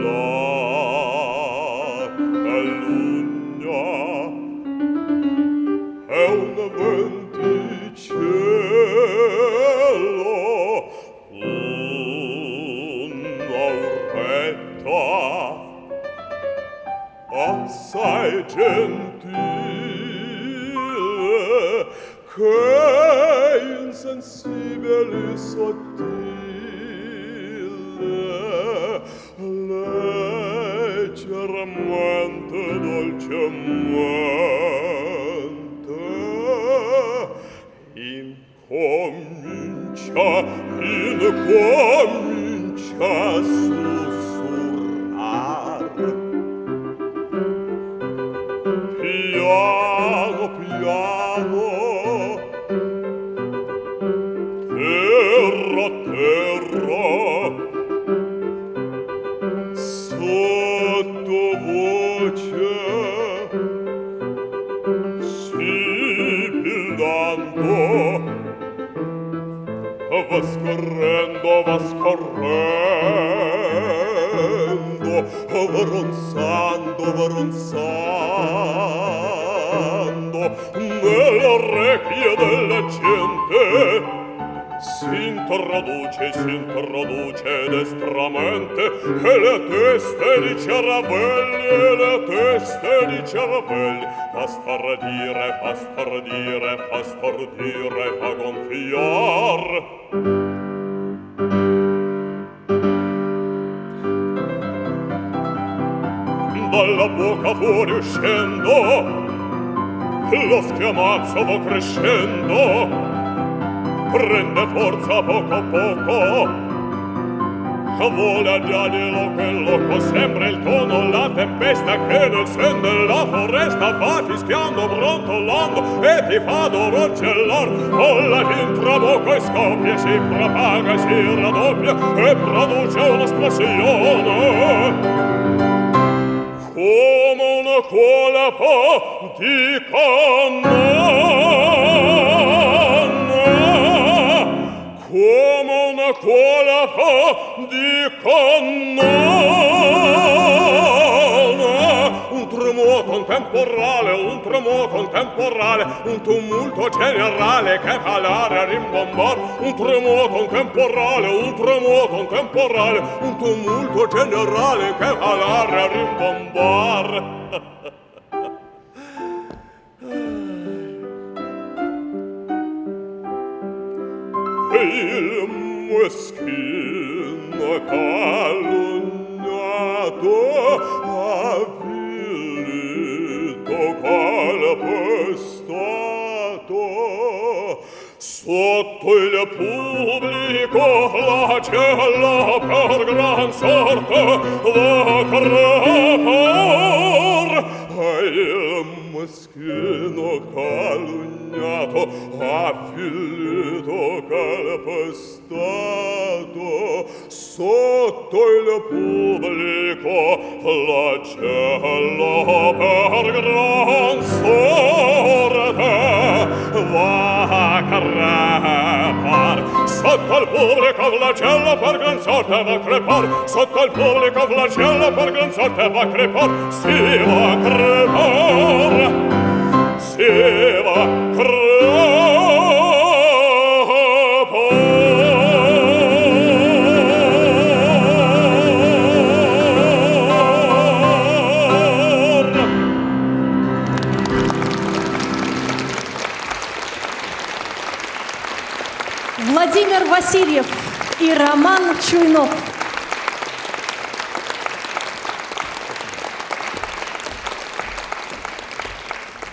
La calunnia è un venticello, un'auretta assai gentile, che insensibile e sottile, leggermente, dolcemente incomincia a sussurrar piano piano, terra terra, sottovoce, sibilando, va scorrendo, va scorrendo, va ronzando nelle orecchie della gente. S'introduce destramente, e le teste di cervelli, fa stordire, fa gonfiar. Dalla bocca fuori uscendo, lo schiamazzo va crescendo, prende forza poco a poco, vola già di loco in loco, sembra il tono la tempesta che nel sen della foresta va fischiando, brontolando e ti fa doroccellar, vola intraboco e scoppia, si propaga e si raddoppia e produce un'esplosione come una colapa di cannone, come una colapa di cannone, un tremoto, un temporale, un tumulto generale che fa l'aria rimbombar, un tremoto, un temporale, un tumulto generale che fa l'aria rimbombar. Il meschino calunniato, avvilito, calpestato, sotto il pubblico flagella per gran sorte va crepar. Il meschino calunniato, avvilito, calpestato, sotto il pubblico flagella per gran sorte va crepar. Sotto il pubblico flagella per gran sorte va crepar, sotto il pubblico flagella per gran sorte va crepar, si va crepar, si va crepar. Владимир Васильев и Роман Чуйнов.